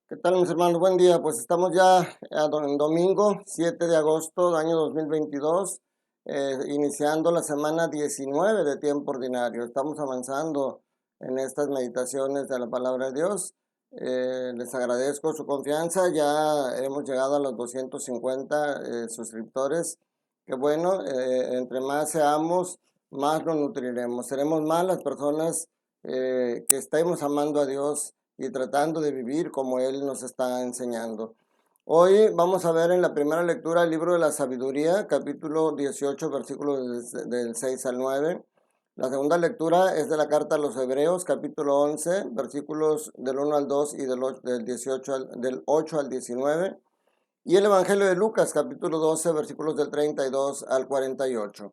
¿Qué tal, mis hermanos? Buen día. Pues estamos ya en domingo 7 de agosto del año 2022, iniciando la semana 19 de tiempo ordinario. Estamos avanzando en estas meditaciones de la palabra de Dios. Les agradezco su confianza. Ya hemos llegado a los 250 suscriptores. Qué bueno, entre más seamos, más nos nutriremos. Seremos más las personas que estemos amando a Dios y tratando de vivir como Él nos está enseñando. Hoy vamos a ver en la primera lectura el libro de la sabiduría, capítulo 18, versículos del 6 al 9. La segunda lectura es de la carta a los Hebreos, capítulo 11, versículos del 1 al 2 y del 8 al 19. Y el Evangelio de Lucas, capítulo 12, versículos del 32 al 48.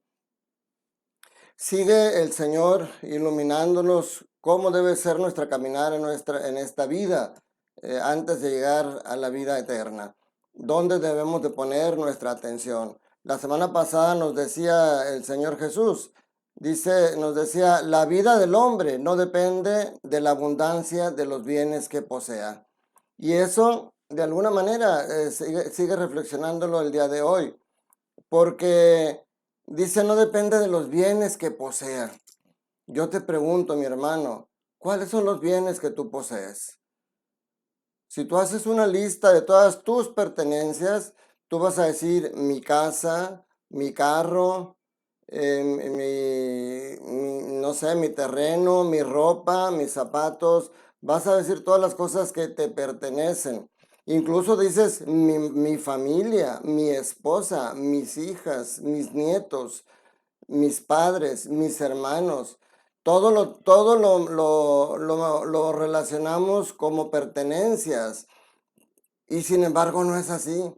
Sigue el Señor iluminándonos cómo debe ser nuestra caminar en esta vida antes de llegar a la vida eterna. ¿Dónde debemos de poner nuestra atención? La semana pasada nos decía el Señor Jesús, nos decía, la vida del hombre no depende de la abundancia de los bienes que posea. Y eso, de alguna manera, sigue reflexionándolo el día de hoy, porque dice, no depende de los bienes que posea. Yo te pregunto, mi hermano, ¿cuáles son los bienes que tú posees? Si tú haces una lista de todas tus pertenencias, tú vas a decir mi casa, mi carro, no sé, mi terreno, mi ropa, mis zapatos. Vas a decir todas las cosas que te pertenecen. Incluso dices mi familia, mi esposa, mis hijas, mis nietos, mis padres, mis hermanos. Todo lo relacionamos como pertenencias y sin embargo no es así.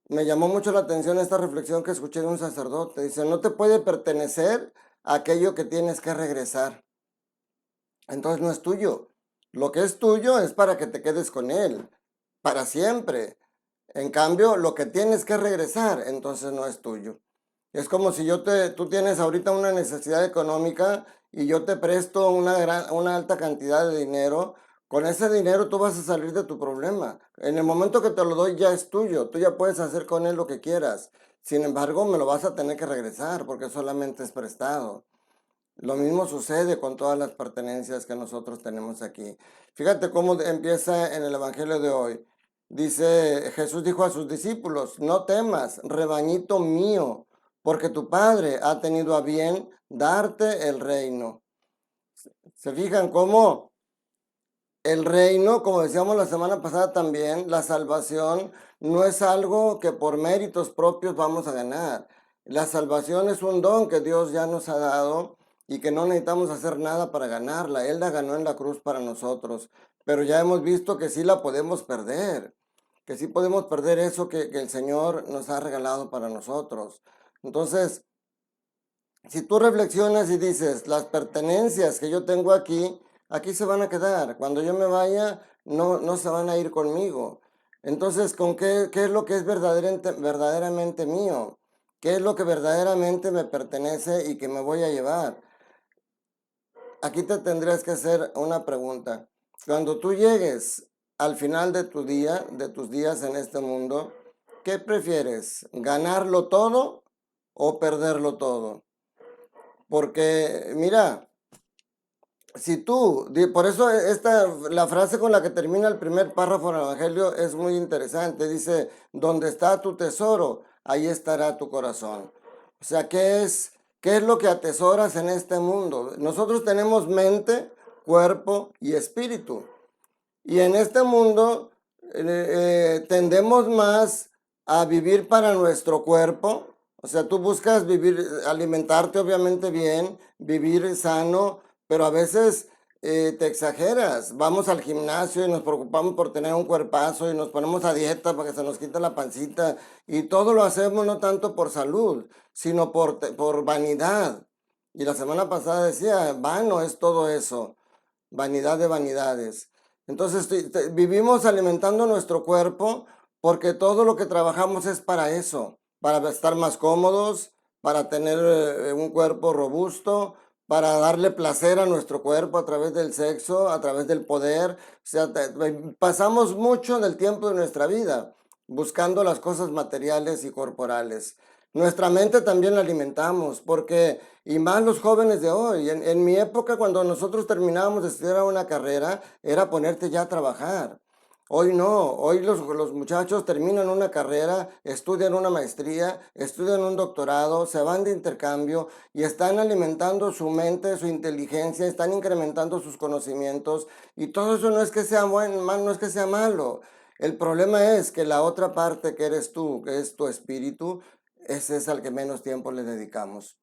Me llamó mucho la atención esta reflexión que escuché de un sacerdote. Dice, no te puede pertenecer aquello que tienes que regresar. Entonces no es tuyo. Lo que es tuyo es para que te quedes con él, para siempre. En cambio, lo que tienes que regresar, entonces no es tuyo. Es como si tú tienes ahorita una necesidad económica y yo te presto una alta cantidad de dinero. Con ese dinero tú vas a salir de tu problema. En el momento que te lo doy ya es tuyo. Tú ya puedes hacer con él lo que quieras. Sin embargo, me lo vas a tener que regresar porque solamente es prestado. Lo mismo sucede con todas las pertenencias que nosotros tenemos aquí. Fíjate cómo empieza en el Evangelio de hoy. Dice, Jesús dijo a sus discípulos, no temas, rebañito mío, porque tu Padre ha tenido a bien darte el reino. ¿Se fijan cómo el reino, como decíamos la semana pasada también, la salvación no es algo que por méritos propios vamos a ganar? La salvación es un don que Dios ya nos ha dado y que no necesitamos hacer nada para ganarla. Él la ganó en la cruz para nosotros, pero ya hemos visto que sí la podemos perder, que sí podemos perder eso que el Señor nos ha regalado para nosotros. Entonces, si tú reflexionas y dices, las pertenencias que yo tengo aquí, aquí se van a quedar. Cuando yo me vaya, no se van a ir conmigo. Entonces, ¿qué es lo que es verdaderamente mío? ¿Qué es lo que verdaderamente me pertenece y que me voy a llevar? Aquí te tendrías que hacer una pregunta. Cuando tú llegues al final de tu día, de tus días en este mundo, ¿qué prefieres? ¿Ganarlo todo o perderlo todo? Porque, mira, por eso la frase con la que termina el primer párrafo del Evangelio es muy interesante. Dice, donde está tu tesoro, ahí estará tu corazón. O sea, ¿qué es lo que atesoras en este mundo? Nosotros tenemos mente, cuerpo y espíritu. Y en este mundo tendemos más a vivir para nuestro cuerpo. O sea, tú buscas vivir, alimentarte obviamente bien, vivir sano, pero a veces te exageras. Vamos al gimnasio y nos preocupamos por tener un cuerpazo y nos ponemos a dieta para que se nos quite la pancita. Y todo lo hacemos no tanto por salud, sino por vanidad. Y la semana pasada decía, vano es todo eso, vanidad de vanidades. Entonces vivimos alimentando nuestro cuerpo porque todo lo que trabajamos es para eso, para estar más cómodos, para tener un cuerpo robusto, para darle placer a nuestro cuerpo a través del sexo, a través del poder. O sea, pasamos mucho del tiempo de nuestra vida buscando las cosas materiales y corporales. Nuestra mente también la alimentamos, porque, y más los jóvenes de hoy, en mi época cuando nosotros terminábamos de estudiar una carrera, era ponerte ya a trabajar. Hoy no, hoy los muchachos terminan una carrera, estudian una maestría, estudian un doctorado, se van de intercambio y están alimentando su mente, su inteligencia, están incrementando sus conocimientos y todo eso no es que sea bueno, no es que sea malo. El problema es que la otra parte que eres tú, que es tu espíritu, ese es al que menos tiempo le dedicamos.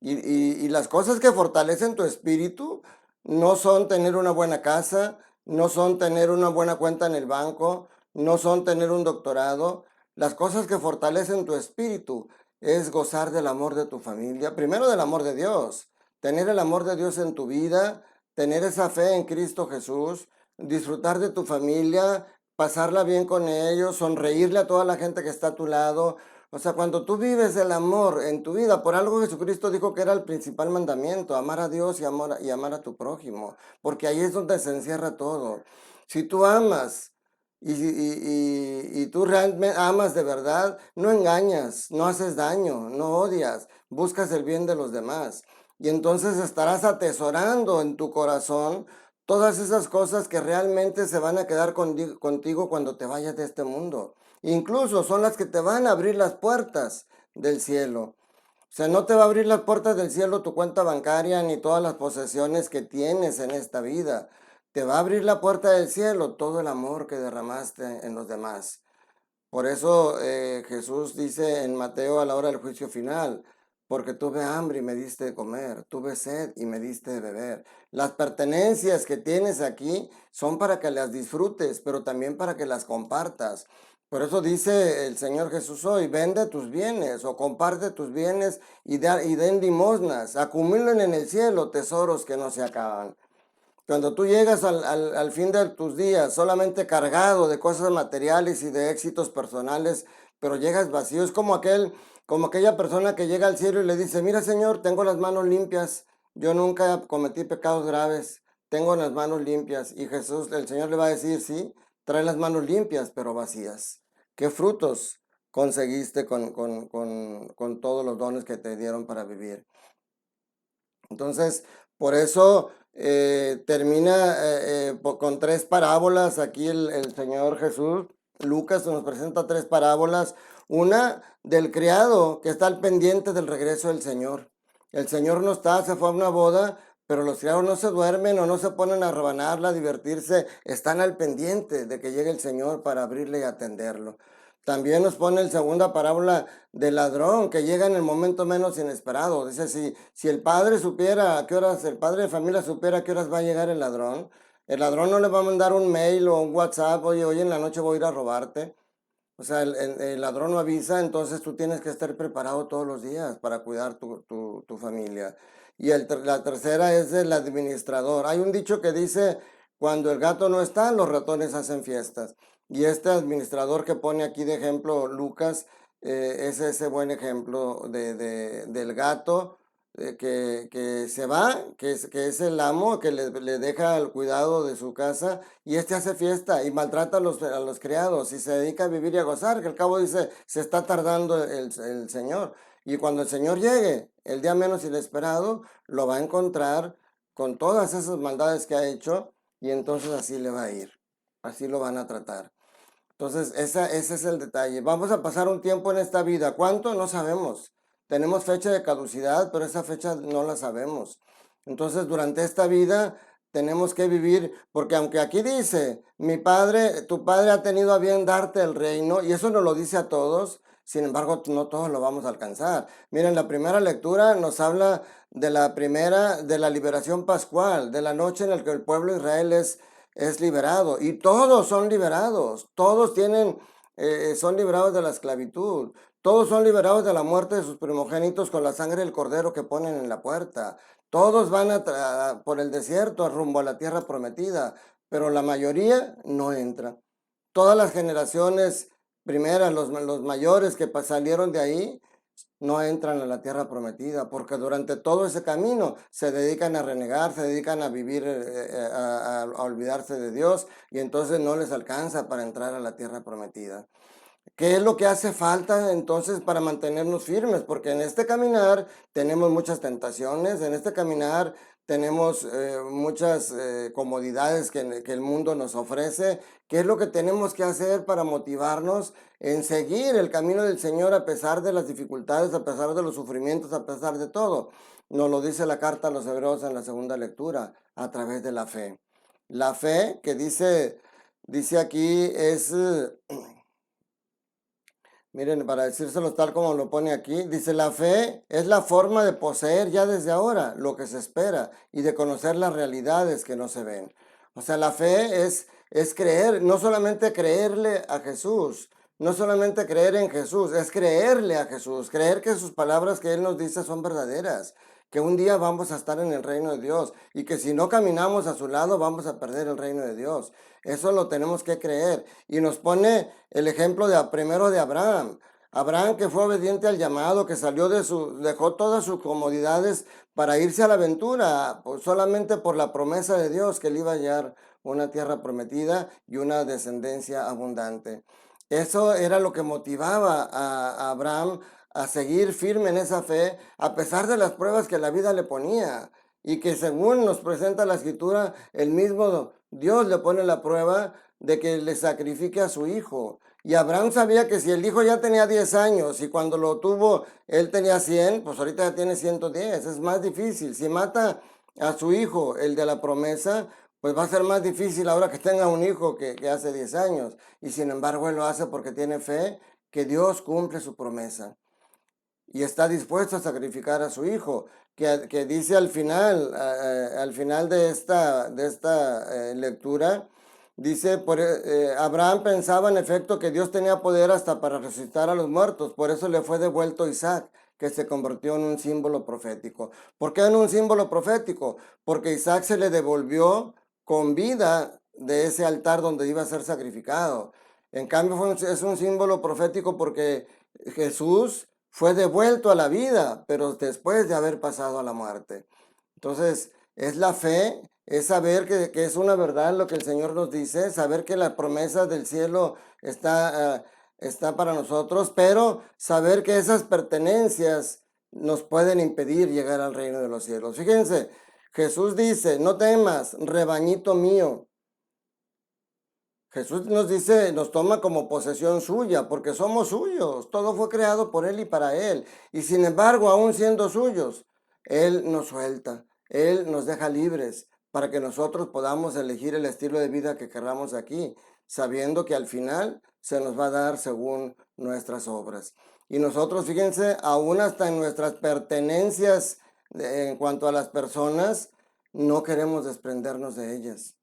Y las cosas que fortalecen tu espíritu no son tener una buena casa, no son tener una buena cuenta en el banco, no son tener un doctorado. Las cosas que fortalecen tu espíritu es gozar del amor de tu familia, primero del amor de Dios, tener el amor de Dios en tu vida, tener esa fe en Cristo Jesús, disfrutar de tu familia, pasarla bien con ellos, sonreírle a toda la gente que está a tu lado. O sea, cuando tú vives el amor en tu vida, por algo Jesucristo dijo que era el principal mandamiento, amar a Dios y amar a tu prójimo, porque ahí es donde se encierra todo. Si tú amas y tú realmente amas de verdad, no engañas, no haces daño, no odias, buscas el bien de los demás. Y entonces estarás atesorando en tu corazón todas esas cosas que realmente se van a quedar contigo cuando te vayas de este mundo. Incluso son las que te van a abrir las puertas del cielo. O sea, no te va a abrir las puertas del cielo tu cuenta bancaria ni todas las posesiones que tienes en esta vida. Te va a abrir la puerta del cielo todo el amor que derramaste en los demás. Por eso Jesús dice en Mateo a la hora del juicio final, porque tuve hambre y me diste de comer, tuve sed y me diste de beber. Las pertenencias que tienes aquí son para que las disfrutes, pero también para que las compartas. Por eso dice el Señor Jesús hoy, vende tus bienes o comparte tus bienes y den limosnas, acumulen en el cielo tesoros que no se acaban. Cuando tú llegas al fin de tus días solamente cargado de cosas materiales y de éxitos personales, pero llegas vacío, es como aquella persona que llega al cielo y le dice, mira Señor, tengo las manos limpias, yo nunca cometí pecados graves, tengo las manos limpias. Y Jesús, el Señor le va a decir, sí, trae las manos limpias, pero vacías. ¿Qué frutos conseguiste con todos los dones que te dieron para vivir? Entonces, por eso termina con tres parábolas. Aquí el Señor Jesús, Lucas nos presenta tres parábolas. Una del criado que está al pendiente del regreso del Señor. El Señor no está, se fue a una boda, pero los criados no se duermen o no se ponen a rebanarla, a divertirse. Están al pendiente de que llegue el Señor para abrirle y atenderlo. También nos pone la segunda parábola del ladrón que llega en el momento menos inesperado. Dice, si el padre supiera a qué horas, el padre de familia supiera a qué horas va a llegar el ladrón no le va a mandar un mail o un WhatsApp, oye, hoy en la noche voy a ir a robarte. O sea, el ladrón no avisa, entonces tú tienes que estar preparado todos los días para cuidar tu familia. Y la tercera es el administrador. Hay un dicho que dice, cuando el gato no está, los ratones hacen fiestas. Y este administrador que pone aquí de ejemplo Lucas, es ese buen ejemplo del gato que se va, que es el amo, que le deja el cuidado de su casa y este hace fiesta y maltrata a los criados y se dedica a vivir y a gozar, que al cabo dice, se está tardando el Señor. Y cuando el Señor llegue, el día menos inesperado, lo va a encontrar con todas esas maldades que ha hecho y entonces así le va a ir, así lo van a tratar. Entonces, ese es el detalle. Vamos a pasar un tiempo en esta vida. ¿Cuánto? No sabemos. Tenemos fecha de caducidad, pero esa fecha no la sabemos. Entonces, durante esta vida tenemos que vivir, porque aunque aquí dice, tu padre ha tenido a bien darte el reino, y eso nos lo dice a todos, sin embargo, no todos lo vamos a alcanzar. Miren, la primera lectura nos habla de de la liberación pascual, de la noche en la que el pueblo de Israel es liberado y todos son liberados, son liberados de la esclavitud, todos son liberados de la muerte de sus primogénitos con la sangre del cordero que ponen en la puerta, todos van por el desierto rumbo a la tierra prometida, pero la mayoría no entra. Todas las generaciones primeras, los mayores que salieron de ahí, no entran a la tierra prometida, porque durante todo ese camino se dedican a renegar, se dedican a vivir, a olvidarse de Dios, y entonces no les alcanza para entrar a la tierra prometida. ¿Qué es lo que hace falta entonces para mantenernos firmes? Porque en este caminar tenemos muchas tentaciones, en este caminar tenemos muchas comodidades que el mundo nos ofrece. ¿Qué es lo que tenemos que hacer para motivarnos en seguir el camino del Señor a pesar de las dificultades, a pesar de los sufrimientos, a pesar de todo? Nos lo dice la carta a los Hebreos en la segunda lectura, a través de la fe. La fe que dice aquí es... Miren, para decírselo tal como lo pone aquí, dice, la fe es la forma de poseer ya desde ahora lo que se espera y de conocer las realidades que no se ven. O sea, la fe es creer, no solamente creerle a Jesús, no solamente creer en Jesús, es creerle a Jesús, creer que sus palabras que Él nos dice son verdaderas, que un día vamos a estar en el reino de Dios y que si no caminamos a su lado vamos a perder el reino de Dios. Eso lo tenemos que creer. Y nos pone el ejemplo primero de Abraham. Abraham, que fue obediente al llamado, que dejó todas sus comodidades para irse a la aventura, pues solamente por la promesa de Dios que le iba a hallar una tierra prometida y una descendencia abundante. Eso era lo que motivaba a Abraham a seguir firme en esa fe, a pesar de las pruebas que la vida le ponía. Y que según nos presenta la escritura, el mismo Dios le pone la prueba de que le sacrifique a su hijo. Y Abraham sabía que si el hijo ya tenía 10 años y cuando lo tuvo él tenía 100, pues ahorita ya tiene 110. Es más difícil. Si mata a su hijo, el de la promesa, pues va a ser más difícil ahora que tenga un hijo que hace 10 años. Y sin embargo él lo hace porque tiene fe que Dios cumple su promesa y está dispuesto a sacrificar a su hijo, que dice al final de esta lectura, dice, Abraham pensaba en efecto que Dios tenía poder hasta para resucitar a los muertos, por eso le fue devuelto Isaac, que se convirtió en un símbolo profético. ¿Por qué en un símbolo profético? Porque Isaac se le devolvió con vida de ese altar donde iba a ser sacrificado. En cambio, es un símbolo profético porque Jesús fue devuelto a la vida, pero después de haber pasado a la muerte. Entonces, es la fe, es saber que es una verdad lo que el Señor nos dice, saber que la promesa del cielo está para nosotros, pero saber que esas pertenencias nos pueden impedir llegar al reino de los cielos. Fíjense, Jesús dice, no temas, rebañito mío. Jesús nos dice, nos toma como posesión suya, porque somos suyos. Todo fue creado por Él y para Él. Y sin embargo, aún siendo suyos, Él nos suelta, Él nos deja libres para que nosotros podamos elegir el estilo de vida que queramos aquí, sabiendo que al final se nos va a dar según nuestras obras. Y nosotros, fíjense, aún hasta en nuestras pertenencias en cuanto a las personas, no queremos desprendernos de ellas.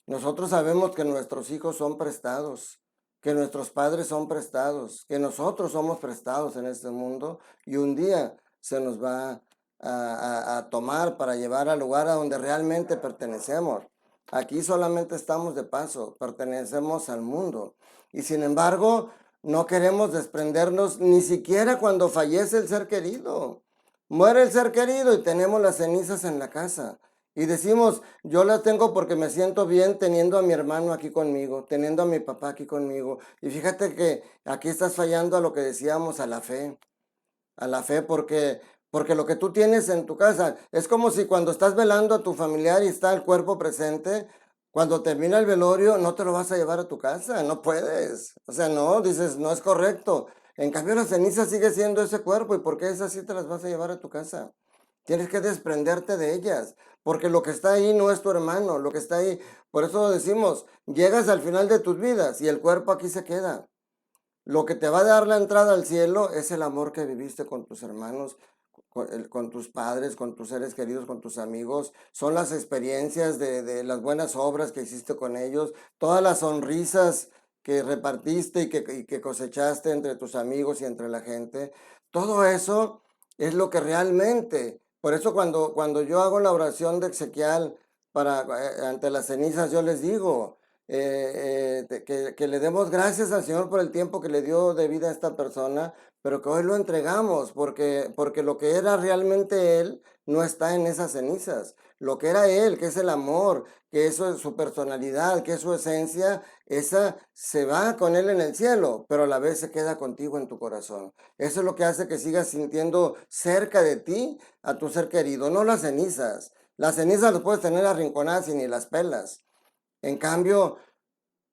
Nosotros sabemos que nuestros hijos son prestados, que nuestros padres son prestados, que nosotros somos prestados en este mundo y un día se nos va a tomar para llevar al lugar a donde realmente pertenecemos. Aquí solamente estamos de paso, pertenecemos al mundo y sin embargo no queremos desprendernos ni siquiera cuando fallece el ser querido. Muere el ser querido y tenemos las cenizas en la casa. Y decimos, yo la tengo porque me siento bien teniendo a mi hermano aquí conmigo, teniendo a mi papá aquí conmigo. Y fíjate que aquí estás fallando a lo que decíamos, a la fe porque lo que tú tienes en tu casa es como si cuando estás velando a tu familiar y está el cuerpo presente, cuando termina el velorio no te lo vas a llevar a tu casa, no puedes. O sea, no, dices, no es correcto. En cambio, la ceniza sigue siendo ese cuerpo, ¿y por qué esas sí te las vas a llevar a tu casa? Tienes que desprenderte de ellas, porque lo que está ahí no es tu hermano, lo que está ahí, por eso decimos, llegas al final de tus vidas y el cuerpo aquí se queda. Lo que te va a dar la entrada al cielo es el amor que viviste con tus hermanos, con tus padres, con tus seres queridos, con tus amigos. Son las experiencias de las buenas obras que hiciste con ellos, todas las sonrisas que repartiste y que cosechaste entre tus amigos y entre la gente. Todo eso es lo que realmente, por eso cuando yo hago la oración de exequial ante las cenizas, yo les digo, que le demos gracias al Señor por el tiempo que le dio de vida a esta persona, pero que hoy lo entregamos, porque lo que era realmente Él no está en esas cenizas. Lo que era Él, que es el amor, que eso es su personalidad, que es su esencia, esa se va con Él en el cielo, pero a la vez se queda contigo en tu corazón. Eso es lo que hace que sigas sintiendo cerca de ti a tu ser querido, no las cenizas. Las cenizas las puedes tener arrinconadas y ni las pelas. En cambio,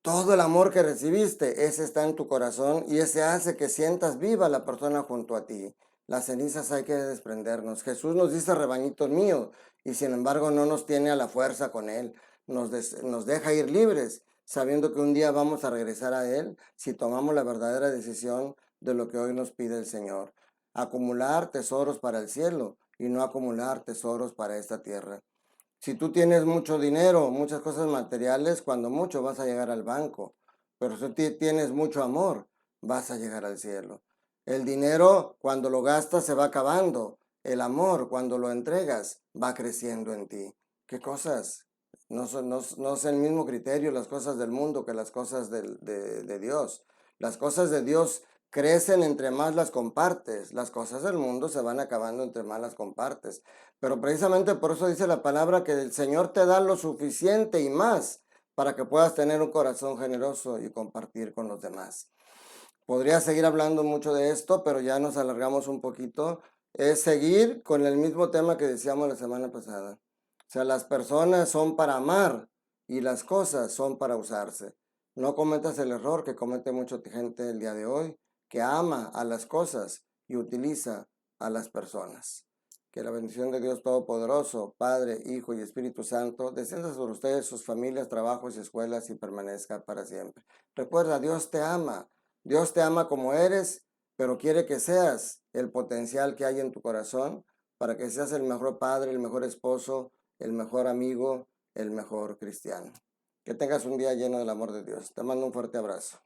todo el amor que recibiste, ese está en tu corazón y ese hace que sientas viva la persona junto a ti. Las cenizas hay que desprendernos. Jesús nos dice rebañitos míos y sin embargo no nos tiene a la fuerza con Él. Nos deja ir libres, sabiendo que un día vamos a regresar a Él si tomamos la verdadera decisión de lo que hoy nos pide el Señor. Acumular tesoros para el cielo y no acumular tesoros para esta tierra. Si tú tienes mucho dinero, muchas cosas materiales, cuando mucho vas a llegar al banco. Pero si tienes mucho amor, vas a llegar al cielo. El dinero, cuando lo gastas, se va acabando. El amor, cuando lo entregas, va creciendo en ti. ¿Qué cosas? No es el mismo criterio las cosas del mundo que las cosas de Dios. Las cosas de Dios crecen entre más las compartes. Las cosas del mundo se van acabando entre más las compartes. Pero precisamente por eso dice la palabra que el Señor te da lo suficiente y más para que puedas tener un corazón generoso y compartir con los demás. Podría seguir hablando mucho de esto, pero ya nos alargamos un poquito. Es seguir con el mismo tema que decíamos la semana pasada. O sea, las personas son para amar y las cosas son para usarse. No cometas el error que comete mucha gente el día de hoy, que ama a las cosas y utiliza a las personas. Que la bendición de Dios Todopoderoso, Padre, Hijo y Espíritu Santo, descienda sobre ustedes, sus familias, trabajos y escuelas y permanezca para siempre. Recuerda, Dios te ama. Dios te ama como eres, pero quiere que seas el potencial que hay en tu corazón para que seas el mejor padre, el mejor esposo, el mejor amigo, el mejor cristiano. Que tengas un día lleno del amor de Dios. Te mando un fuerte abrazo.